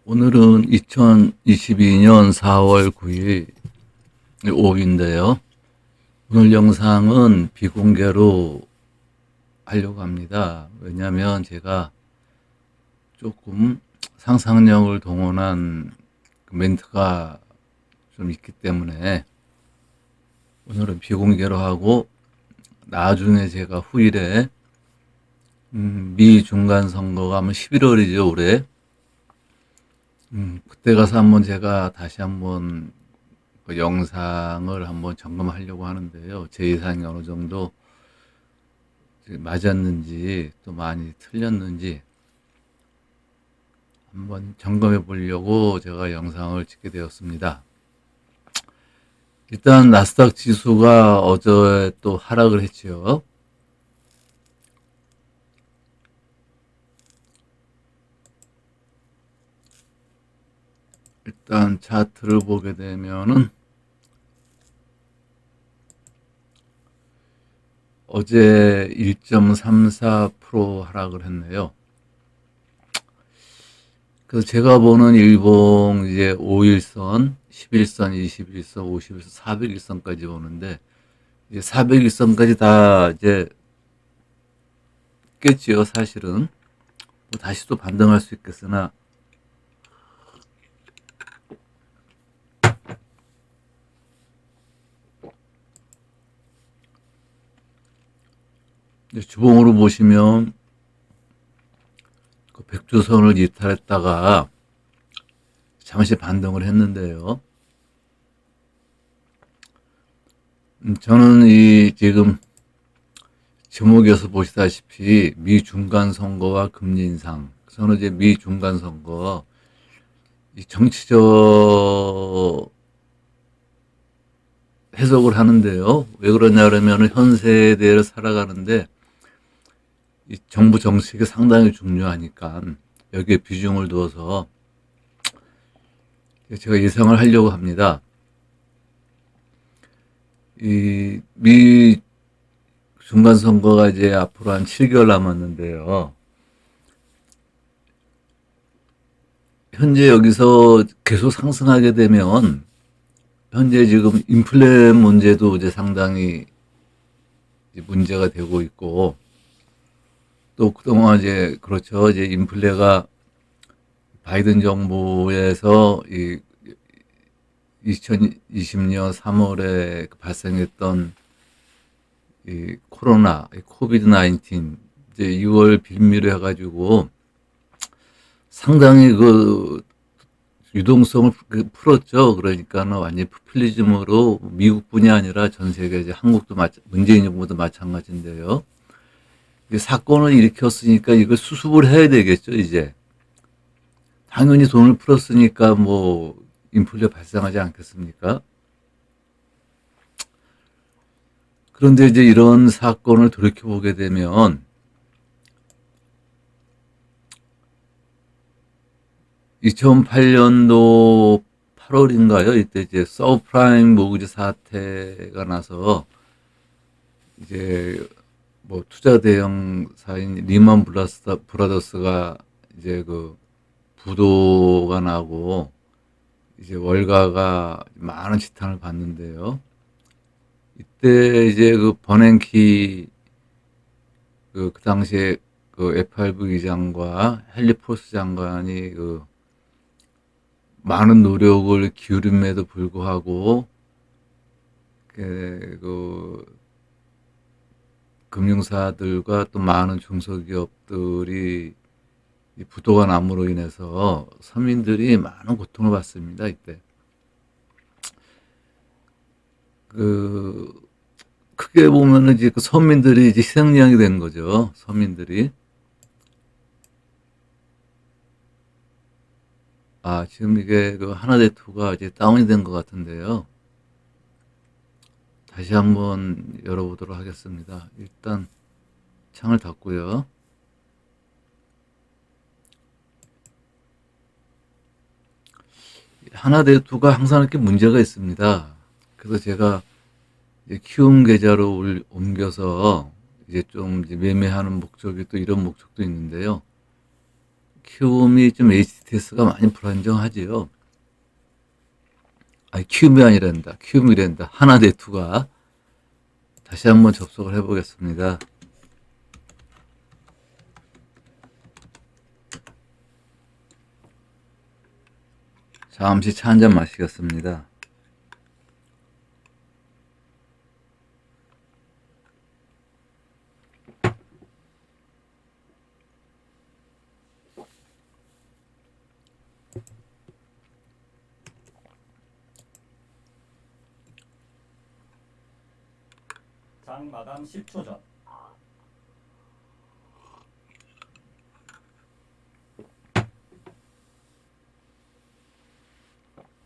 오늘은 2022년 4월 9일 오후인데요. 오늘 영상은 비공개로 하려고 합니다. 왜냐하면 제가 조금 상상력을 동원한 멘트가 좀 있기 때문에 오늘은 비공개로 하고, 나중에 제가 후일에 미 중간선거가 아마 11월이죠, 올해. 그때 가서 한번 제가 다시 한번 그 영상을 한번 점검하려고 하는데요. 제 예상이 어느 정도 맞았는지 또 많이 틀렸는지 한번 점검해 보려고 제가 영상을 찍게 되었습니다. 일단 나스닥 지수가 어제 또 하락을 했죠. 일단 차트를 보게 되면은 어제 1.34% 하락을 했네요. 그래서 제가 보는 일봉 이제 5일선, 11선, 21선, 51선, 400일선까지 보는데, 이제 400일선까지 다 이제 깼지요, 사실은. 뭐 다시 또 반등할 수 있겠으나, 이제 주봉으로 보시면 그 백주선을 이탈했다가 잠시 반등을 했는데요. 저는 이 지금 제목에서 보시다시피 미 중간 선거와 금리 인상. 저는 이제 미 중간 선거 이 정치적 해석을 하는데요. 왜 그러냐 그러면 현 세대를 살아가는데 이 정부 정책이 상당히 중요하니까 여기에 비중을 두어서 제가 예상을 하려고 합니다. 이 미 중간 선거가 이제 앞으로 한 7개월 남았는데요. 현재 여기서 계속 상승하게 되면 현재 지금 인플레 문제도 이제 상당히 문제가 되고 있고, 또 그동안 이제 그렇죠. 이제 인플레가 바이든 정부에서 이 2020년 3월에 발생했던 이 코로나, 코비드 19 이제 6월 빌미로 해가지고 상당히 그 유동성을 풀었죠. 그러니까는 완전 포퓰리즘으로 미국뿐이 아니라 전 세계 이제 한국도 문재인 정부도 마찬가지인데요. 사건을 일으켰으니까 이걸 수습을 해야 되겠죠, 이제. 당연히 돈을 풀었으니까 뭐 인플레 발생하지 않겠습니까? 그런데 이제 이런 사건을 돌이켜보게 되면 2008년도 8월인가요? 이때 이제 서브프라임 모기지 사태가 나서 이제 뭐 투자 대형사인 리먼 브라더스가 이제 그 부도가 나고 이제 월가가 많은 지탄을 받는데요. 이때 이제 그 버냉키 그 당시에 그 FRB 의장과 헨리 포스 장관이 그 많은 노력을 기울임에도 불구하고 그 금융사들과 또 많은 중소기업들이 이 부도가 남으로 인해서 서민들이 많은 고통을 받습니다. 이때 그 크게 보면은 이제 그 서민들이 이제 희생양이 된 거죠. 서민들이. 아, 지금 이게 그 하나대투가 이제 다운이 된 것 같은데요. 다시 한번 열어보도록 하겠습니다. 일단 창을 닫고요. 하나대투가 항상 이렇게 문제가 있습니다. 그래서 제가 이제 키움 계좌로 옮겨서 이제 좀 이제 매매하는 목적이 또 이런 목적도 있는데요. 키움이 좀 HTS가 많이 불안정하지요. 아니, 키움이 아니란다. 키움이란다. 하나대투가 다시 한번 접속을 해보겠습니다. 잠시 차 한잔 마시겠습니다. 장 마감 10초 전.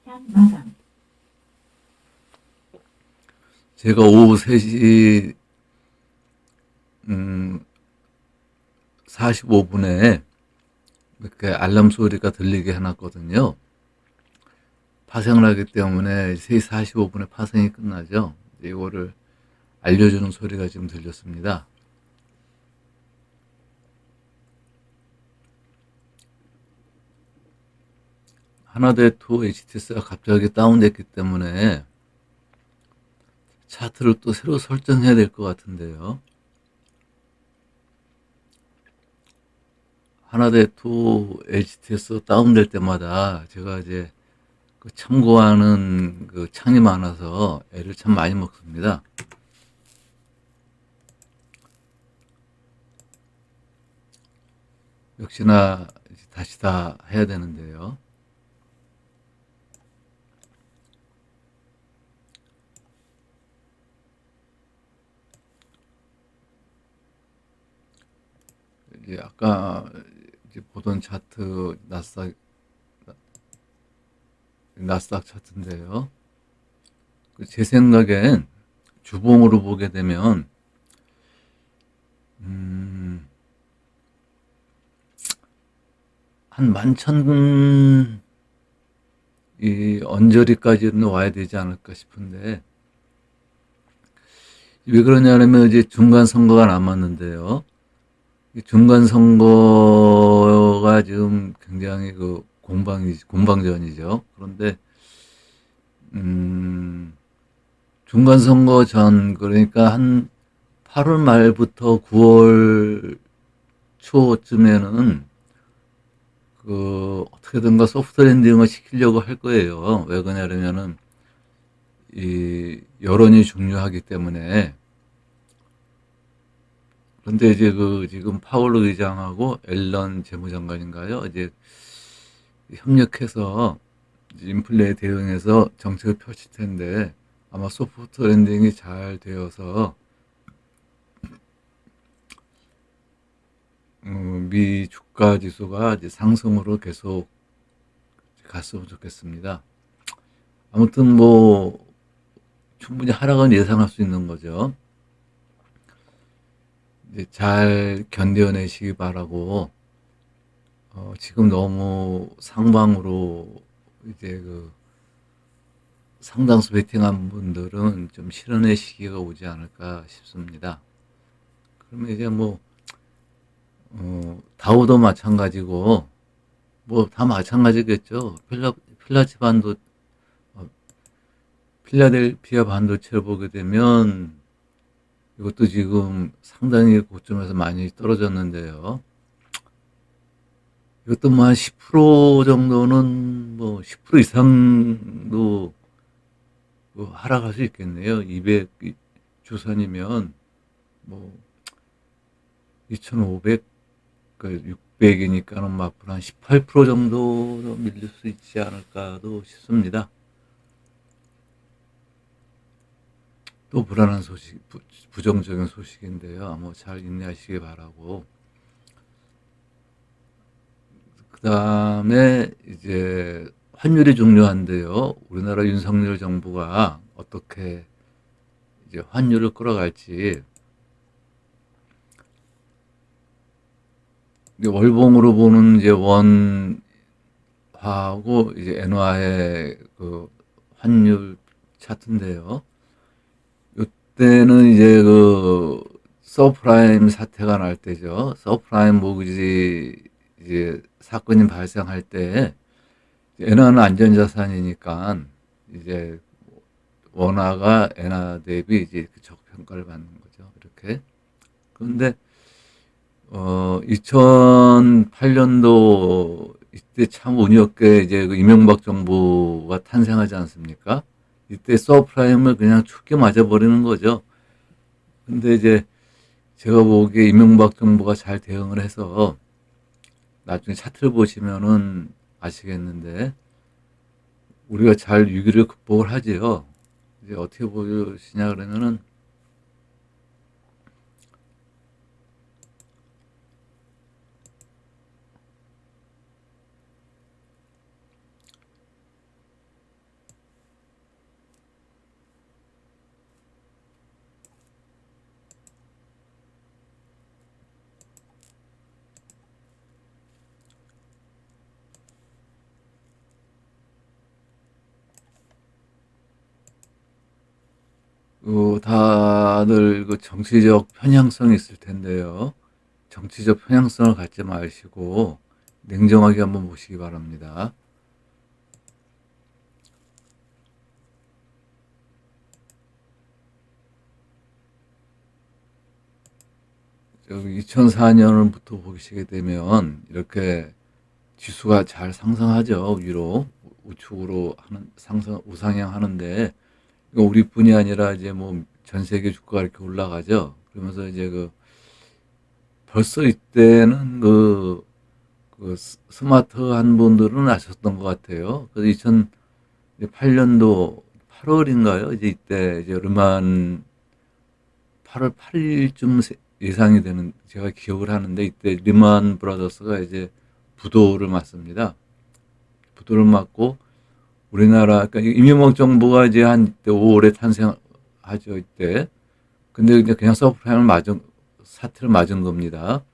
장 마감. 제가 오후 3시 45분에 이렇게 알람 소리가 들리게 해놨거든요. 파생을 하기 때문에 3시 45분에 파생이 끝나죠. 이거를 알려주는 소리가 지금 들렸습니다. 하나대투 HTS가 갑자기 다운됐기 때문에 차트를 또 새로 설정해야 될 것 같은데요. 하나대투 HTS 다운될 때마다 제가 이제 그 참고하는 그 창이 많아서 애를 참 많이 먹습니다. 역시나 다시 다 해야 되는데요. 이제 아까 이제 보던 차트 나스닥 차트인데요. 제 생각엔 주봉으로 보게 되면 한 11,000 이 언저리까지는 와야 되지 않을까 싶은데 왜 그러냐면 이제 중간 선거가 남았는데요. 이 중간 선거가 지금 굉장히 그 공방전이죠. 그런데 중간 선거 전 그러니까 한 8월 말부터 9월 초쯤에는 그 어떻게든가 소프트 랜딩을 시키려고 할 거예요. 왜 그러냐면은 이 여론이 중요하기 때문에. 그런데 이제 그 지금 파월 의장하고 앨런 재무장관인가요? 이제 협력해서 인플레에 대응해서 정책을 펼칠 텐데 아마 소프트 랜딩이 잘 되어서 미 주가 지수가 이제 상승으로 계속 갔으면 좋겠습니다. 아무튼 뭐 충분히 하락은 예상할 수 있는 거죠. 이제 잘 견뎌내시기 바라고 지금 너무 상방으로 이제 그 상당수 베팅한 분들은 좀 실현의 시기가 오지 않을까 싶습니다. 그러면 이제 뭐 다우도 마찬가지고 뭐 다 마찬가지겠죠. 필라델피아 반도체를 보게 되면 이것도 지금 상당히 고점에서 많이 떨어졌는데요. 이것도 뭐 한 10% 정도는 뭐 10% 이상도 뭐 하락할 수 있겠네요. 200 주선이면 뭐 2,500, 600이니까는 뭐 앞으로 한 18% 정도 밀릴 수 있지 않을까도 싶습니다. 또 불안한 소식, 부정적인 소식인데요. 뭐 잘 인내하시기 바라고. 그 다음에 이제 환율이 중요한데요. 우리나라 윤석열 정부가 어떻게 이제 환율을 끌어갈지. 월봉으로 보는 이제 원화하고 이제 엔화의 그 환율 차트인데요. 이때는 이제 그 서프라임 사태가 날 때죠. 서프라임 모기지 이제 사건이 발생할 때 엔화는 안전자산이니까 이제 원화가 엔화 대비 이제 그 적평가를 받는 거죠. 이렇게. 그런데 2008년도 이때 참 운이 없게 이제 그 이명박 정부가 탄생하지 않습니까? 이때 서프라임을 그냥 죽게 맞아버리는 거죠. 근데 이제 제가 보기에 이명박 정부가 잘 대응을 해서 나중에 차트를 보시면은 아시겠는데 우리가 잘 위기를 극복을 하지요. 이제 어떻게 보시냐 그러면은 다들 그 정치적 편향성이 있을 텐데요. 정치적 편향성을 갖지 마시고 냉정하게 한번 보시기 바랍니다. 저기 2004년부터 보시게 되면 이렇게 지수가 잘 상승하죠. 위로 우측으로 하는 상승 우상향 하는데 이거 우리뿐이 아니라 이제 뭐 전 세계 주가가 이렇게 올라가죠. 그러면서 이제 그 벌써 이때는 그 스마트한 분들은 아셨던 것 같아요. 그래서 2008년도 8월인가요? 이제 이때 이제 르만 8월 8일쯤 예상이 되는 제가 기억을 하는데 이때 리만 브라더스가 이제 부도를 맞습니다. 부도를 맞고 우리나라 그러니까 이명박 정부가 이제 한 이때 5월에 탄생하죠 이때. 근데 이제 그냥 서프라임을 맞은 사태를 맞은 겁니다.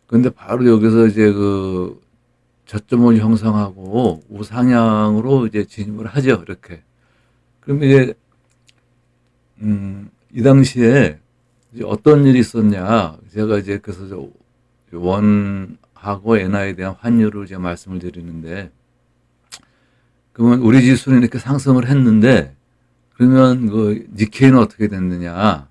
근데 바로 여기서 이제 그 저점을 형성하고 우상향으로 이제 진입을 하죠 이렇게. 그러면 이제 이 당시에 이제 어떤 일이 있었냐 제가 이제 그래서 원하고 엔화에 대한 환율을 제가 말씀을 드리는데 그러면 우리 지수는 이렇게 상승을 했는데 그러면 그 니케이는 어떻게 됐느냐?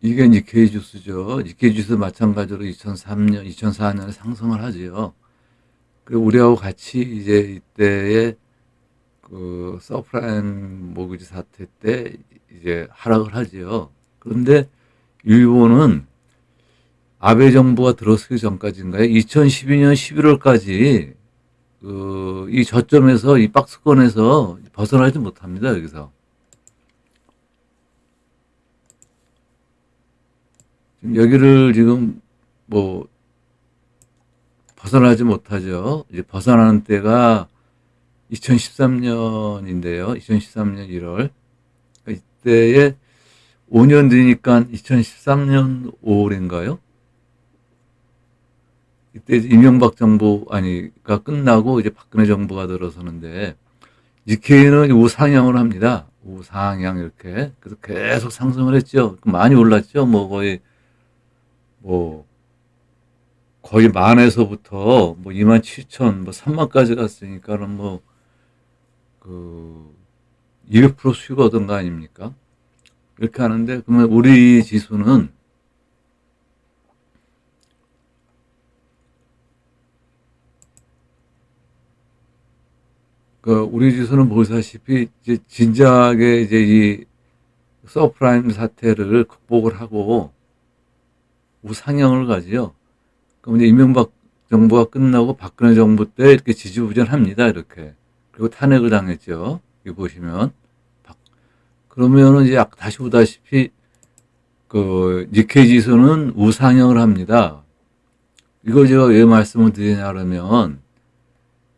이게 니케이 지수죠. 니케이 지수 마찬가지로 2003년, 2004년에 상승을 하지요. 그리고 우리하고 같이 이제 이때의 그 서프라임 모기지 사태 때 이제 하락을 하지요. 그런데 일본은 아베 정부가 들어서기 전까지인가요? 2012년 11월까지 이 저점에서 이 박스권에서 벗어나지 못합니다. 여기서 지금 여기를 지금 뭐 벗어나지 못하죠. 이제 벗어나는 때가 2013년인데요. 2013년 1월 이때에 5년 뒤니까 2013년 5월인가요? 이때 이명박 정부 아니가 끝나고 이제 박근혜 정부가 들어서는데 니케이는 우상향을 합니다. 우상향 이렇게 그래서 계속 상승을 했죠. 많이 올랐죠. 뭐 거의 만에서부터 뭐 2만 7천 뭐 3만까지 갔으니까는 뭐그 200% 수익 얻은 거 아닙니까? 이렇게 하는데 그러면 우리 지수는 우리 지수는 보시다시피 이제 진작에 이제 이 서프라임 사태를 극복을 하고 우상향을 가지요. 그럼 이제 이명박 정부가 끝나고 박근혜 정부 때 이렇게 지지부진합니다. 이렇게. 그리고 탄핵을 당했죠. 여기 보시면. 그러면은 이제 다시 보다시피 그 니케이 지수는 우상향을 합니다. 이걸 제가 왜 말씀을 드리냐 그러면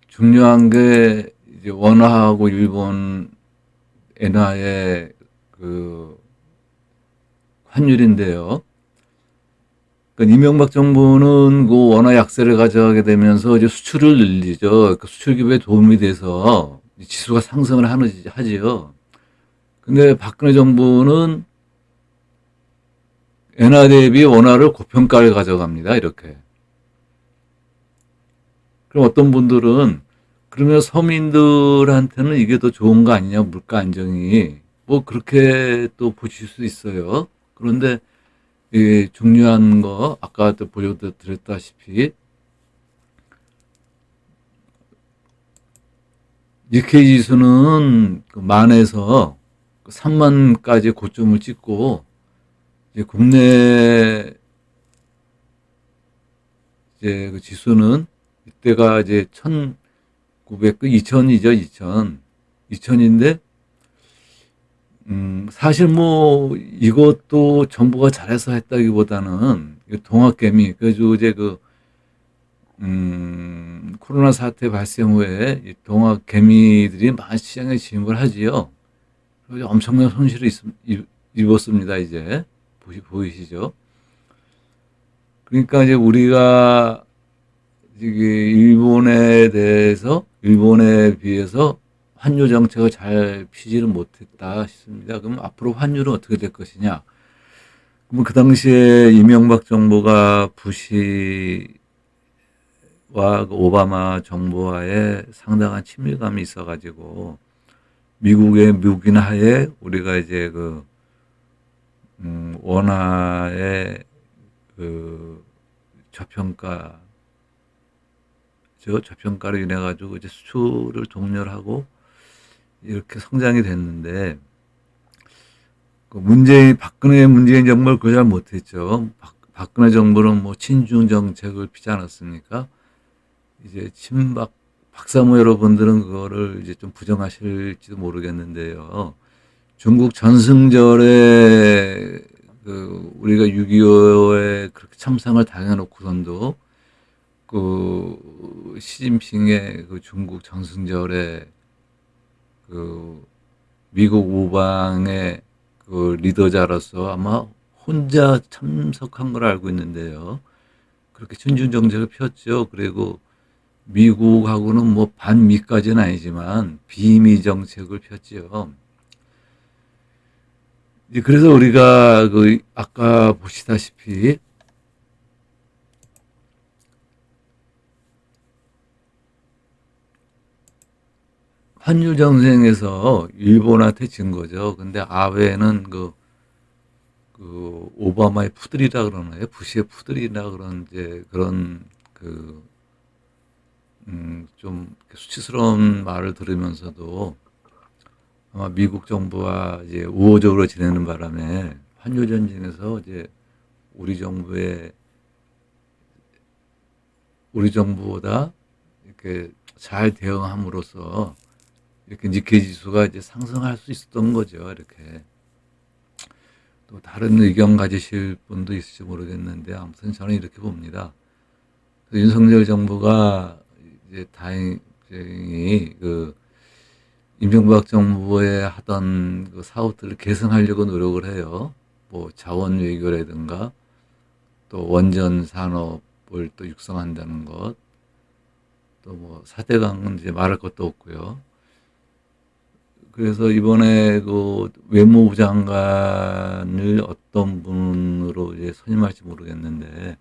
중요한 게 이제 원화하고 일본 엔화의 그 환율인데요. 그러니까 이명박 정부는 그 원화 약세를 가져가게 되면서 이제 수출을 늘리죠. 그 수출 기회에 도움이 돼서 지수가 상승을 하지요. 근데 박근혜 정부는 엔화 대비 원화를 고평가를 가져갑니다. 이렇게. 그럼 어떤 분들은 그러면 서민들한테는 이게 더 좋은 거 아니냐, 물가 안정이. 뭐 그렇게 또 보실 수 있어요. 그런데 이 중요한 거 아까도 보여드렸다시피 니케이 지수는 그 만에서 3만까지 고점을 찍고 이제 국내 이제 그 지수는 이때가 이제 1900, 2000이죠, 2000. 2000인데, 사실 뭐, 이것도 정부가 잘해서 했다기보다는, 동학개미, 그래가지고 이제 코로나 사태 발생 후에 이 동학개미들이 많이 시장에 진입을 하지요. 그래서 엄청난 손실을 입었습니다, 이제. 보이시죠? 그러니까 이제 우리가 이게 일본에 비해서 환율 정책을 잘 피지를 못했다 싶습니다. 그럼 앞으로 환율은 어떻게 될 것이냐? 그러면 그 당시에 이명박 정부가 부시와 그 오바마 정부와의 상당한 친밀감이 있어가지고 미국의 묵인하에 우리가 이제 원화의 그 저평가로 인해 가지고 이제 수출을 독려하고 이렇게 성장이 됐는데 박근혜 문재인 정부를 그걸 잘 못했죠. 박근혜 정부는 뭐 친중 정책을 피지 않았습니까? 이제 박사모 여러분들은 그거를 이제 좀 부정하실지도 모르겠는데요. 중국 전승절에 우리가 6.25에 그렇게 참상을 당해놓고선도 시진핑의 중국 전승절에 미국 우방의 리더자로서 아마 혼자 참석한 걸 알고 있는데요. 그렇게 친중 정책을 폈죠. 그리고 미국하고는 뭐 반미까지는 아니지만 비미 정책을 폈지요. 그래서 우리가 아까 보시다시피 환율 정쟁에서 일본한테 진 거죠. 근데 아베는 오바마의 푸들이라 그러나요? 부시의 푸들이라 그런 이제 그런 좀 수치스러운 말을 들으면서도 아마 미국 정부와 이제 우호적으로 지내는 바람에 환율 전쟁에서 이제 우리 정부보다 이렇게 잘 대응함으로써 이렇게 니케이 지수가 이제 상승할 수 있었던 거죠. 이렇게. 또 다른 의견 가지실 분도 있을지 모르겠는데 아무튼 저는 이렇게 봅니다. 윤석열 정부가 이제 다행히 이명박 정부에 하던 사업들을 개선하려고 노력을 해요. 뭐 자원 외교라든가 또 원전 산업을 또 육성한다는 것, 또 뭐 4대강은 이제 말할 것도 없고요. 그래서 이번에 외무부 장관을 어떤 분으로 이제 선임할지 모르겠는데,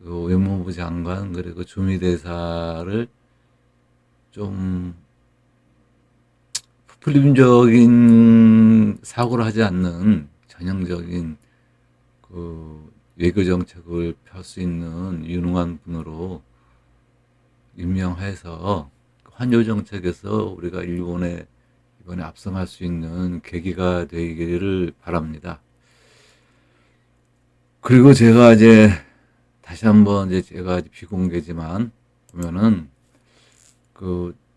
외무부 장관, 그리고 주미대사를 좀 포퓰리즘적인 사고를 하지 않는 전형적인 외교 정책을 펼 수 있는 유능한 분으로 임명해서 환율 정책에서 우리가 이번에 앞서갈 수 있는 계기가 되기를 바랍니다. 그리고 제가 이제 다시 한번 이제 제가 비공개지만 보면은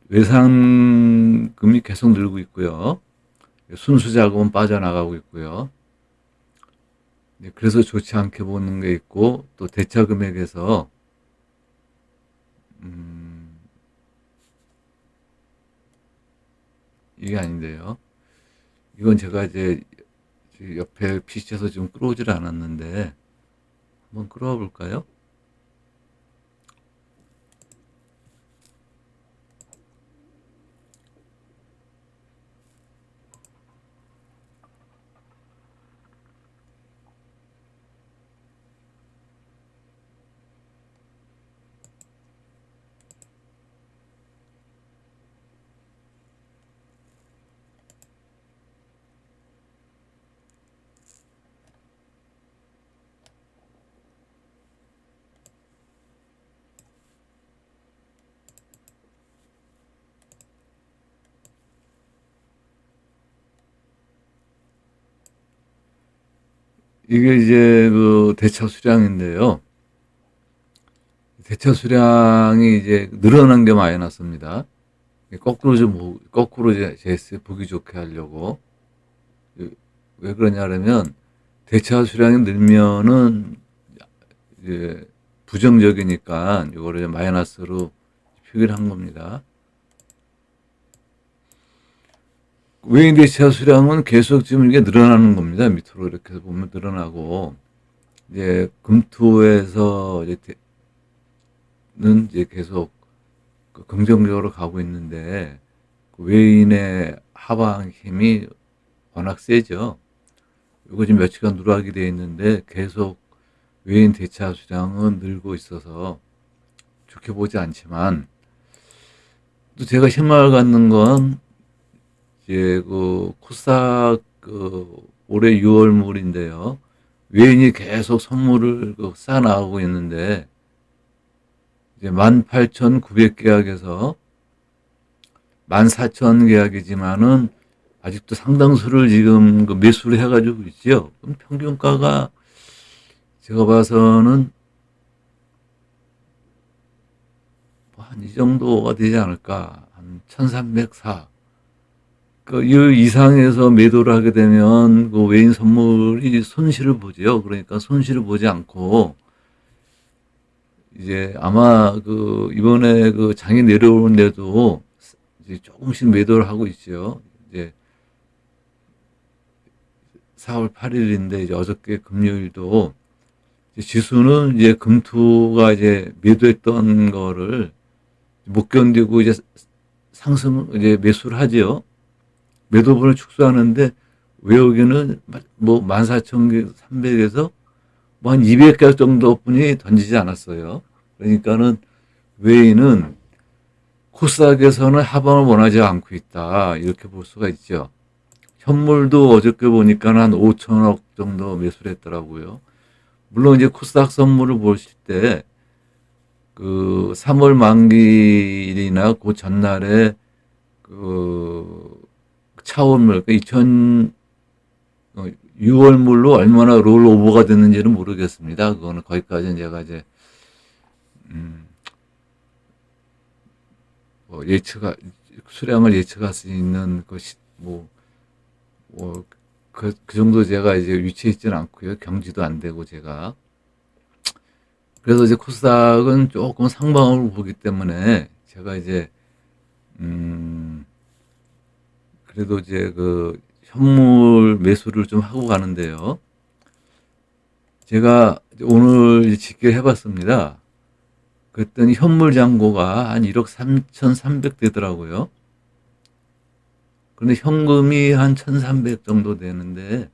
외상금이 계속 늘고 있고요. 순수 자금은 빠져나가고 있고요. 그래서 좋지 않게 보는 게 있고, 또 대차 금액에서 이게 아닌데요. 이건 제가 이제 옆에 PC에서 지금 끌어오질 않았는데 한번 끌어와 볼까요? 이게 이제 그 대차 수량인데요. 대차 수량이 이제 늘어난 게 많이 났습니다. 거꾸로 제스 보기 좋게 하려고. 왜 그러냐면, 대차 수량이 늘면은, 이제 부정적이니까, 이거를 마이너스로 표기를 한 겁니다. 외인 대차 수량은 계속 지금 이게 늘어나는 겁니다. 밑으로 이렇게 보면 늘어나고, 이제 금토에서 는 이제 계속 긍정적으로 가고 있는데, 외인의 하방 힘이 워낙 세죠. 이거 지금 며칠간 누락이 되어 있는데 계속 외인 대차 수량은 늘고 있어서 좋게 보지 않지만, 또 제가 희망을 갖는 건 이제 그 코스닥 올해 6월물인데요. 외인이 계속 선물을 쌓아 나가고 있는데, 이제 18,900계약에서 14,000계약이지만은 아직도 상당수를 지금 매수를 해가지고 있죠. 그럼 평균가가 제가 봐서는 한 이 정도가 되지 않을까. 한 1304. 이 이상에서 매도를 하게 되면 그 외인 선물이 손실을 보죠. 그러니까 손실을 보지 않고 이제 아마 이번에 장이 내려오는데도 이제 조금씩 매도를 하고 있죠. 이제 4월 8일인데 이제 어저께 금요일도 이제 지수는 이제 금토가 이제 매도했던 거를 못 견디고 이제 이제 매수를 하죠. 매도분을 축소하는데 외우기는 뭐 14,300에서 뭐 한 200개 정도뿐이 던지지 않았어요. 그러니까는 외인은 코스닥에서는 하방을 원하지 않고 있다. 이렇게 볼 수가 있죠. 현물도 어저께 보니까 한 5천억 정도 매수를 했더라고요. 물론 이제 코스닥 선물을 보실 때, 3월 만기일이나 그 전날에, 차원물, 6월물로 얼마나 롤오버가 됐는지는 모르겠습니다. 그거는 거기까지는 제가 이제, 뭐 수량을 예측할 수 있는 것이, 그 정도 제가 이제 위치해 있지는 않고요. 경지도 안 되고 제가. 그래서 이제 코스닥은 조금 상방으로 보기 때문에 제가 이제, 그래도 이제 현물 매수를 좀 하고 가는데요. 제가 오늘 집계를 해봤습니다. 그랬더니 현물 잔고가 한 1억 3,300 되더라고요. 그런데 현금이 한 1,300 정도 되는데,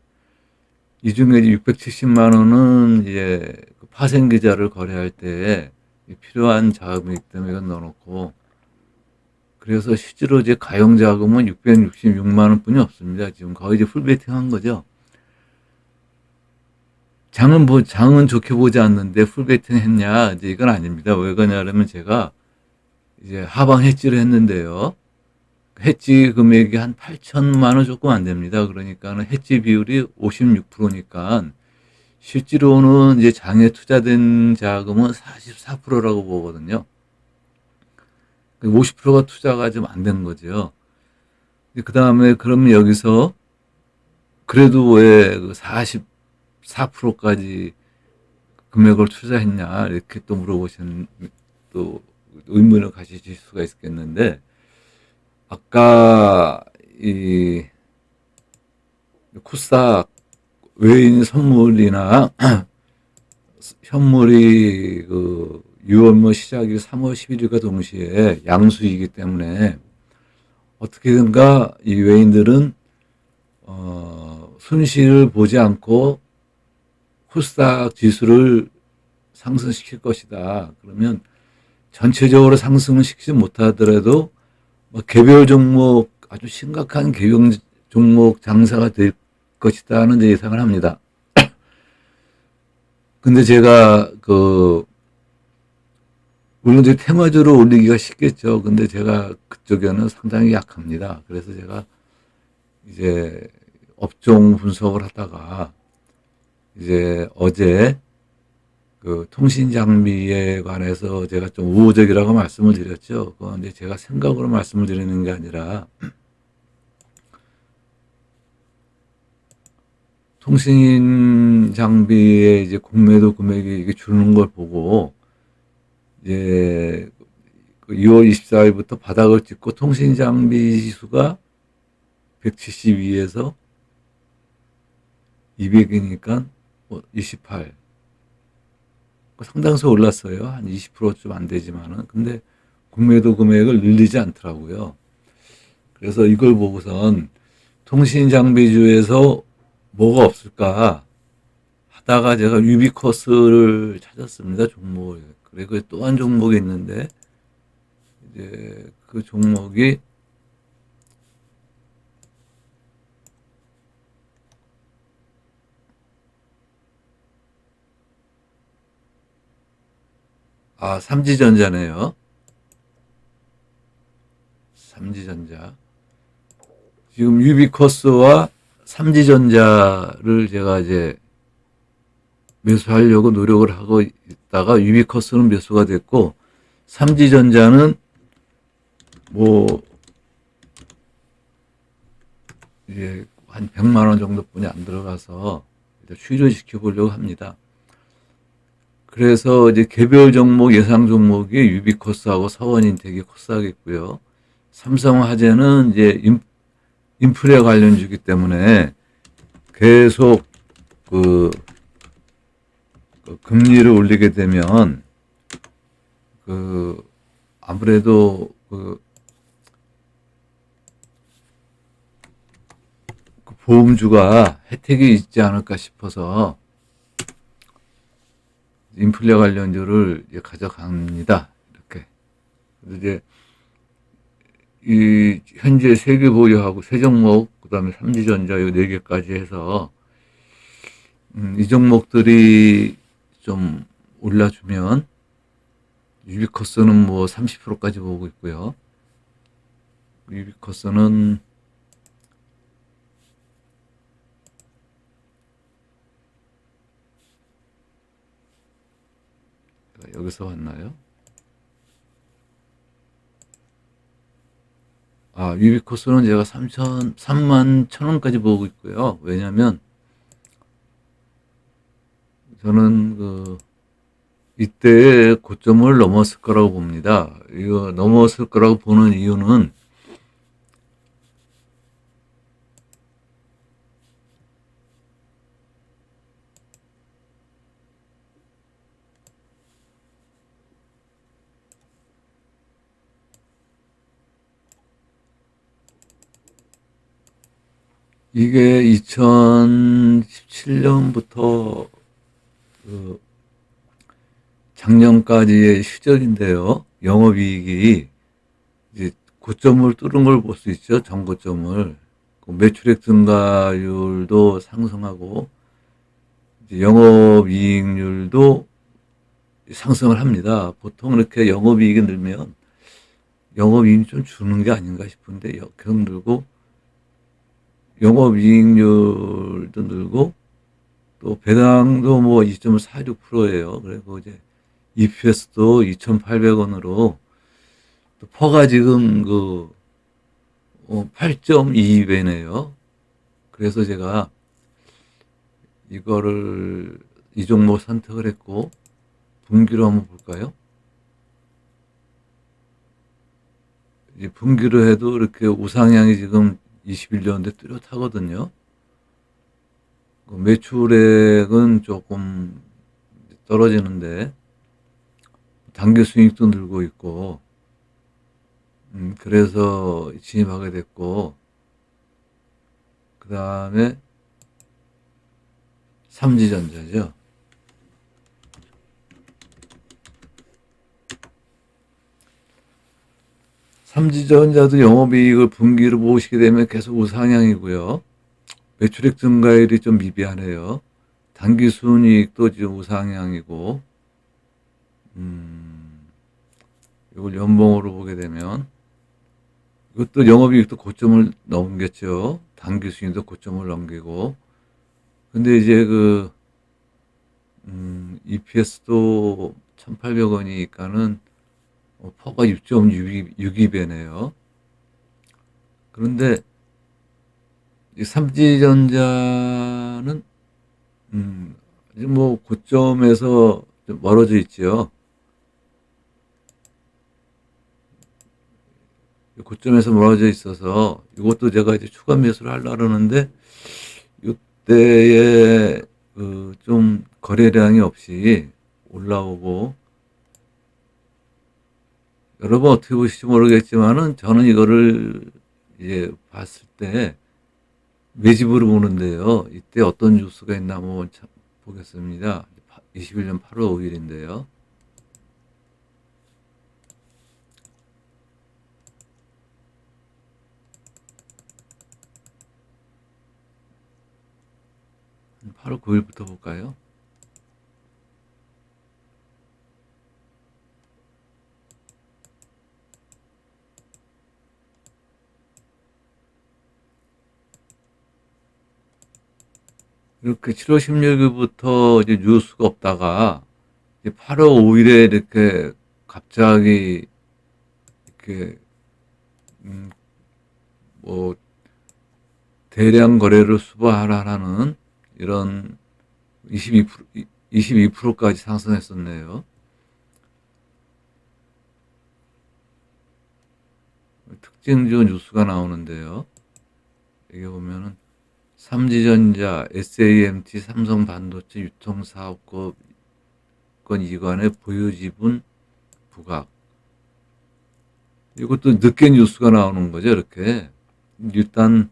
이 중에 670만 원은 이제 파생 계좌를 거래할 때 필요한 자금이기 때문에 이건 넣어놓고, 그래서 실제로 이제 가용 자금은 666만 원뿐이 없습니다. 지금 거의 이제 풀베팅 한 거죠. 장은 좋게 보지 않는데 풀베팅 했냐? 이제 이건 아닙니다. 왜 그러냐면 제가 이제 하방 해지를 했는데요. 해지 금액이 한 8천만 원 조금 안 됩니다. 그러니까는 해지 비율이 56%니까 실제로는 이제 장에 투자된 자금은 44%라고 보거든요. 50%가 투자가 좀 안 된 거죠. 그 다음에 그러면 여기서 그래도 왜 44%까지 금액을 투자했냐 이렇게 또 물어보시는 또 의문을 가지실 수가 있겠는데, 아까 코스닥 외인 선물이나 현물이 6월 뭐 시작이 3월 11일과 동시에 양수이기 때문에 어떻게든가 이 외인들은 손실을 보지 않고 코스닥 지수를 상승시킬 것이다. 그러면 전체적으로 상승을 시키지 못하더라도 뭐 개별 종목 아주 심각한 개별 종목 장사가 될 것이다는 예상을 합니다. 근데 제가 물론 이제 테마주로 올리기가 쉽겠죠. 근데 제가 그쪽에는 상당히 약합니다. 그래서 제가 이제 업종 분석을 하다가 이제 어제 통신 장비에 관해서 제가 좀 우호적이라고 말씀을 드렸죠. 그런데 제가 생각으로 말씀을 드리는 게 아니라 통신 장비의 이제 공매도 금액이 이게 주는 걸 보고 이제 2월 24일부터 바닥을 찍고 통신 장비 지수가 172에서 200이니까 28. 상당수 올랐어요. 한 20%좀 안 되지만은. 근데 공매도 금액을 늘리지 않더라고요. 그래서 이걸 보고선 통신 장비주에서 뭐가 없을까 하다가 제가 유비커스를 찾았습니다. 종목을. 그리고 또 한 종목이 있는데 이제 그 종목이 삼지전자네요. 삼지전자. 지금 유비커스와 삼지전자를 제가 이제 매수하려고 노력을 하고 있다가 유비커스는 매수가 됐고 삼지전자는 뭐 이제 한 100만 원 정도뿐이 안 들어가서 추이를 지켜보려고 합니다. 그래서 이제 개별 종목 예상 종목이 유비코스하고 서원인텍이 코스닥이 있고요. 삼성화재는 이제 인프레 관련주기 때문에 계속 금리를 올리게 되면 아무래도 보험주가 혜택이 있지 않을까 싶어서 인플레 관련주를 이제 가져갑니다. 이렇게. 그래서 이제 이 현재 3개 보유하고 세 종목, 그다음에 삼지전자 이 4개까지 해서 이 종목들이 좀 올라주면 유비커스는 뭐 30%까지 보고 있고요. 유비커스는 여기서 왔나요? 유비코스는 제가 3만 1,000원까지 보고 있고요. 왜냐면 저는 이때의 고점을 넘었을 거라고 봅니다. 이거 넘었을 거라고 보는 이유는 이게 2017년부터 작년까지의 휴전인데요. 영업이익이 이제 고점을 뚫은 걸 볼 수 있죠. 전고점을. 매출액 증가율도 상승하고 이제 영업이익률도 상승을 합니다. 보통 이렇게 영업이익이 늘면 영업이익이 좀 주는 게 아닌가 싶은데 계속 늘고 영업이익률도 늘고 또 배당도 뭐 2.46%예요. 그리고 이제 EPS도 2,800원으로 또 퍼가 지금 8.22배네요. 그래서 제가 이거를 이 종목 선택을 했고 분기로 한번 볼까요? 이제 분기로 해도 이렇게 우상향이 지금 21년대 뚜렷하거든요. 그 매출액은 조금 떨어지는데 당기 수익도 늘고 있고, 그래서 진입하게 됐고, 그 다음에 삼지전자죠. 삼지전자도 영업이익을 분기로 보시게 되면 계속 우상향이고요. 매출액 증가율이 좀 미비하네요. 당기순이익도 지금 우상향이고, 이걸 연봉으로 보게 되면 이것도 영업이익도 고점을 넘겼죠. 당기순이익도 고점을 넘기고, 근데 이제 EPS도 1,800원이니까는 퍼가 6.62배네요. 그런데 이 삼지전자는 아직 뭐 고점에서 좀 멀어져 있지요. 고점에서 멀어져 있어서 이것도 제가 이제 추가 매수를 하려고 그러는데 이때에 좀 거래량이 없이 올라오고, 여러분 어떻게 보실지 모르겠지만은 저는 이거를 이제 봤을 때 매집으로 보는데요. 이때 어떤 뉴스가 있나 한번 보겠습니다. 21년 8월 5일인데요. 한 8월 9일부터 볼까요? 이렇게 7월 16일부터 이제 뉴스가 없다가 이제 8월 5일에 이렇게 갑자기 이렇게 뭐 대량 거래를 수반하라는 이런 22%까지 상승했었네요. 특징주 뉴스가 나오는데요. 여기 보면은 삼지전자, SAMT, 삼성반도체 유통사업권 이관의 보유지분 부각. 이것도 늦게 뉴스가 나오는 거죠, 이렇게. 일단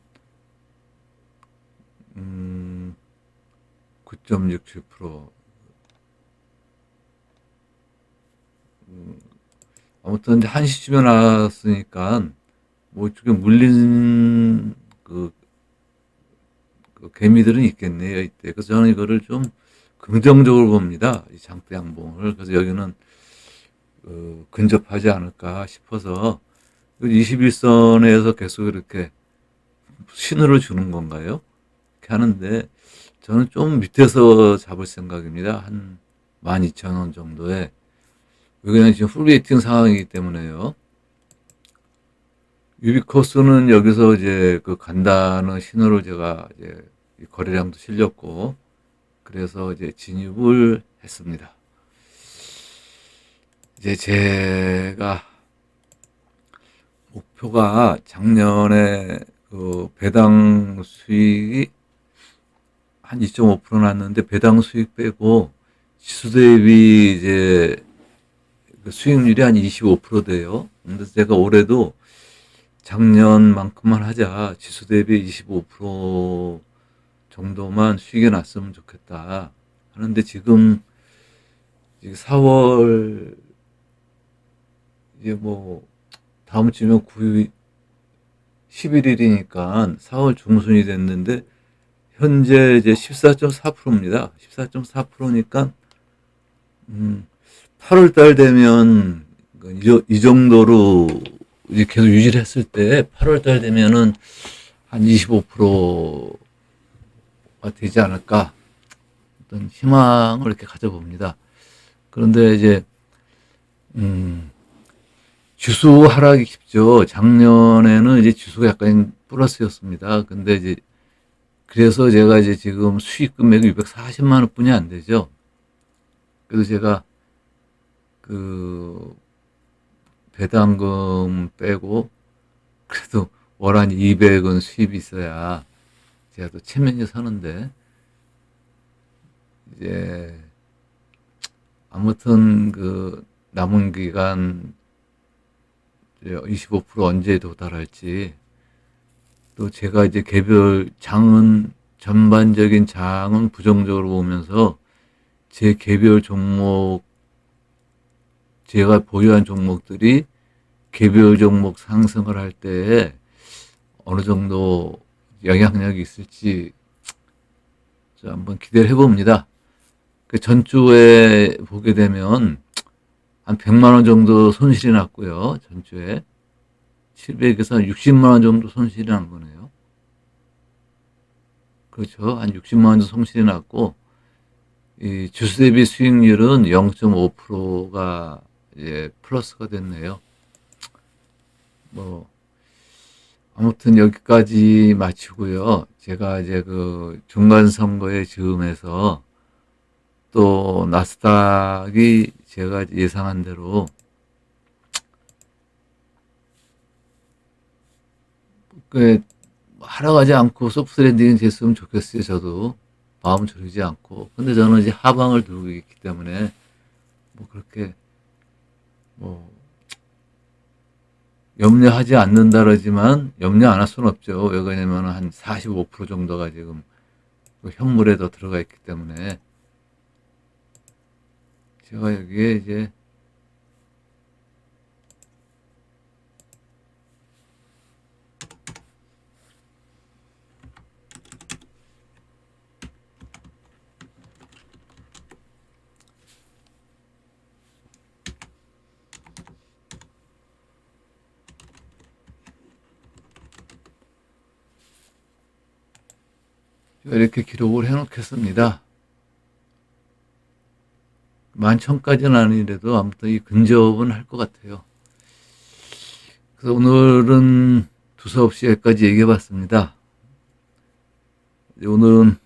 9.67%. 아무튼 1시쯤에 나왔으니까 뭐 이쪽에 물린 그 개미들은 있겠네요, 이때. 그래서 저는 이거를 좀 긍정적으로 봅니다, 이 장대 양봉을. 그래서 여기는 근접하지 않을까 싶어서 21선에서 계속 이렇게 신호를 주는 건가요? 이렇게 하는데 저는 좀 밑에서 잡을 생각입니다. 한 12,000원 정도에. 여기는 지금 풀베이팅 상황이기 때문에요. 유비코스는 여기서 이제 그 간다는 신호를 제가 이제 거래량도 실렸고, 그래서 이제 진입을 했습니다. 이제 제가 목표가 작년에 그 배당 수익이 한 2.5% 났는데, 배당 수익 빼고 지수 대비 이제 그 수익률이 한 25% 돼요. 근데 제가 올해도 작년만큼만 하자, 지수 대비 25% 정도만 수익이 났으면 좋겠다 하는데, 지금 4월 이제 뭐 다음 주면 9일 11일이니까 4월 중순이 됐는데 현재 이제 14.4%입니다. 14.4%니까 8월 달 되면 이 정도로 이제 계속 유지를 했을 때 8월 달 되면은 한 25%가 되지 않을까, 어떤 희망을 이렇게 가져봅니다. 그런데 이제 지수 하락이 깊죠. 작년에는 이제 지수가 약간 플러스였습니다. 근데 이제 그래서 제가 이제 지금 수익 금액이 640만 원뿐이 안 되죠. 그래서 제가 그 배당금 빼고 그래도 월 한 200은 수입이 있어야 제가 또 체면이 서는데, 이제 아무튼 그 남은 기간 25% 언제 도달할지, 또 제가 이제 개별 장은, 전반적인 장은 부정적으로 보면서 제 개별 종목, 제가 보유한 종목들이 개별 종목 상승을 할 때에 어느 정도 영향력이 있을지 한번 기대를 해봅니다. 그 전주에 보게 되면 한 100만 원 정도 손실이 났고요. 전주에 700에서 60만 원 정도 손실이 난 거네요. 그렇죠. 한 60만 원 정도 손실이 났고, 이 주수 대비 수익률은 0.5%가 이제 플러스가 됐네요. 뭐 아무튼 여기까지 마치고요. 제가 이제 그 중간 선거의 즈음에서 또 나스닥이 제가 예상한 대로 그 하락하지 않고 소프트 랜딩이 됐으면 좋겠어요. 저도 마음 졸이지 않고. 근데 저는 이제 하방을 두고 있기 때문에 뭐 그렇게 뭐 염려하지 않는다 그러지만 염려 안 할 수는 없죠. 왜 그러냐면 한 45% 정도가 지금 그 현물에 더 들어가 있기 때문에 제가 여기에 이제 이렇게 기록을 해놓겠습니다. 11,000까지는 아니래도 아무튼 이 근접은 할 것 같아요. 그래서 오늘은 두서없이 여기까지 얘기해 봤습니다. 오늘은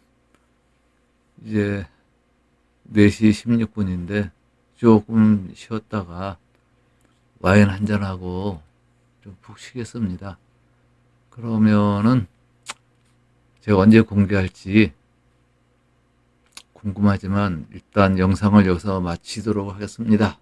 이제 4시 16분인데 조금 쉬었다가 와인 한잔하고 좀 푹 쉬겠습니다. 그러면은 제가 언제 공개할지 궁금하지만 일단 영상을 여기서 마치도록 하겠습니다.